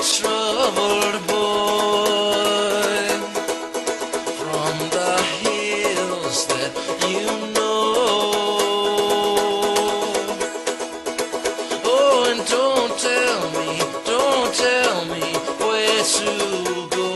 troubled boy from the hills that you know. Oh, and don't tell me where to go.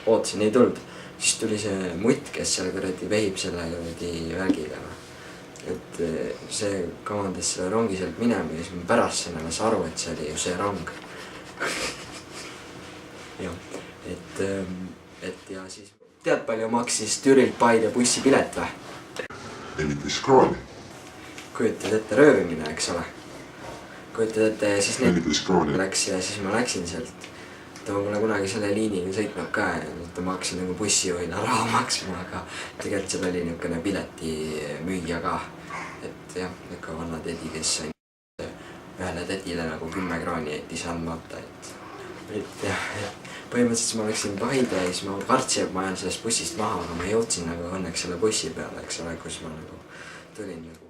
Ootasin, ei tulnud. Siis tuli see mutt, kes seal kuradi vehib selle kuradi värgiga. Et see kavandas selle rongi sealt minema ja siis ma pärast sain alles aru, et see oli ju see rong. Jah, et ja siis tead palju maksis Türilt Paide bussipilet või? 14 krooni. Kujutad ette röövimine, eks ole? Kujutad ette ja siis 14 krooni läks ja siis ma läksin sealt. Ta pole kunagi selle liiniga sõitnud ka ja ma hakkasin nagu bussijuhina raha maksma, aga tegelikult seal oli niisugune piletimüüja ka. Et jah, niisugune vanna tädi, kes sai ühele tädile nagu 10 krooni jättis andmata. Et jah, põhimõtteliselt ma läksin Paide ja siis ma kartsin, et ma jään sellest bussist maha, aga ma jõudsin nagu õnneks selle bussi peale, eks ole, kus ma nagu tulin nagu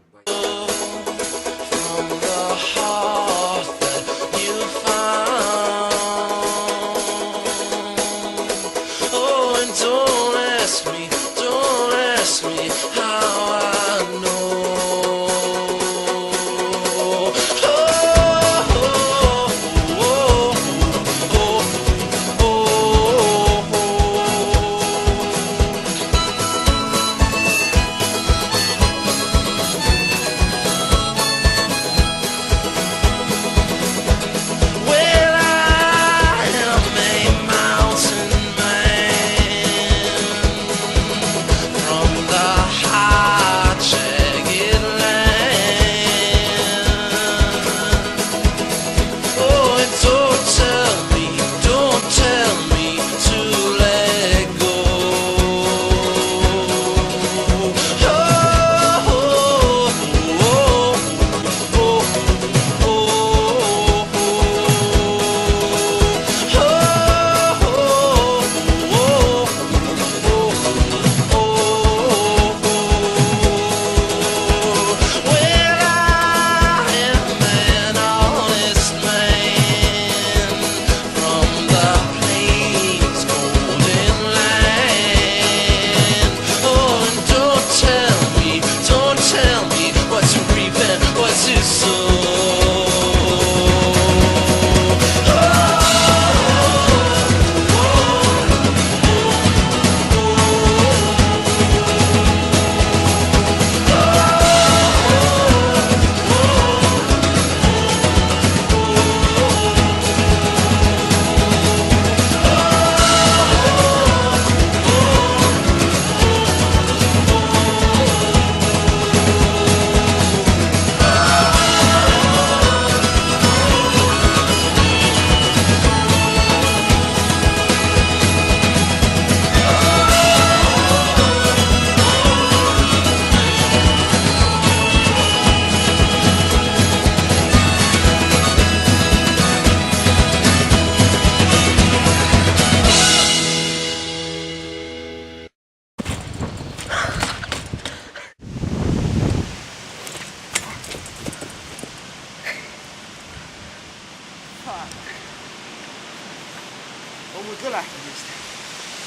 on mul telefon vist.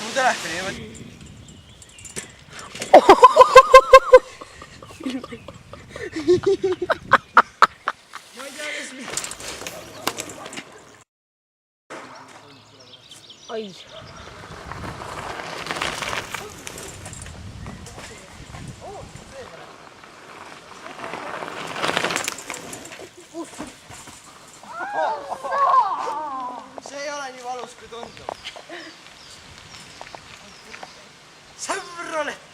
Mu telefon ei võtta. Ma ei tea, kes mind. Ai. See ei ole nii valus kui tundub. Sõbrolett.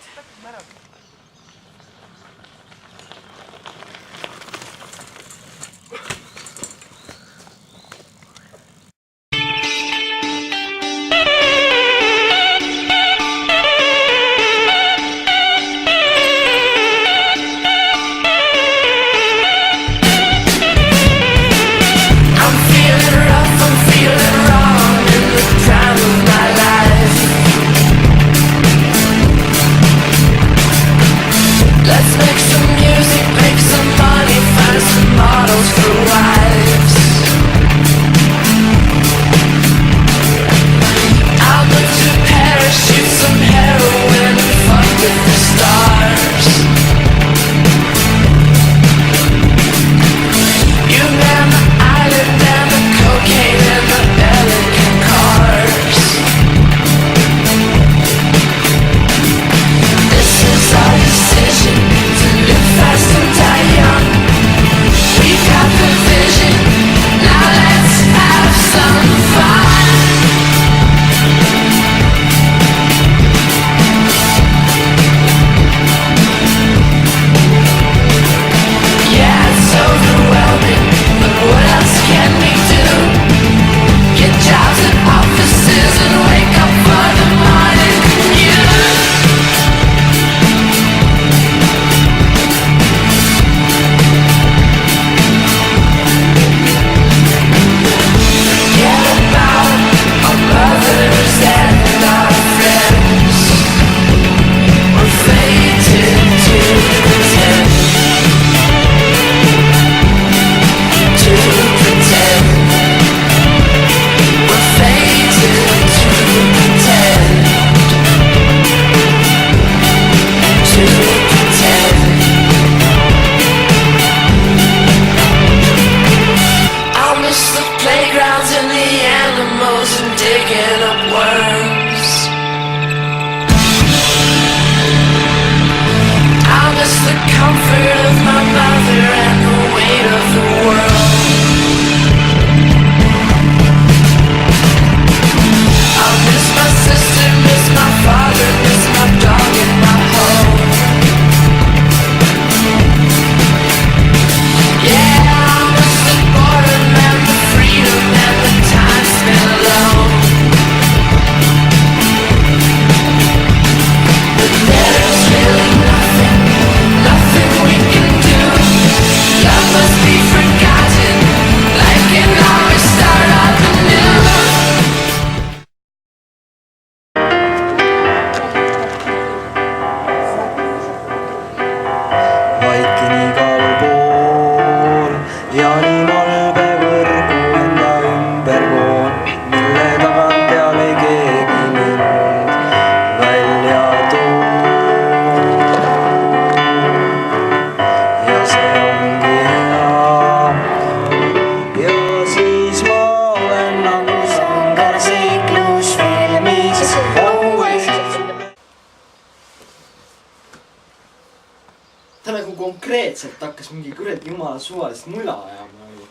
konkreetselt hakkas mingi kuradi jumala suvalist mula ajama nagu.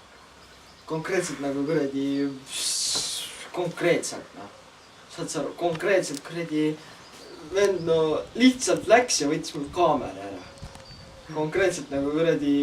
Konkreetselt nagu kuradi, konkreetselt noh. Saad sa aru, konkreetselt kuradi vend no lihtsalt läks ja võttis mul kaamera ära. Konkreetselt nagu kuradi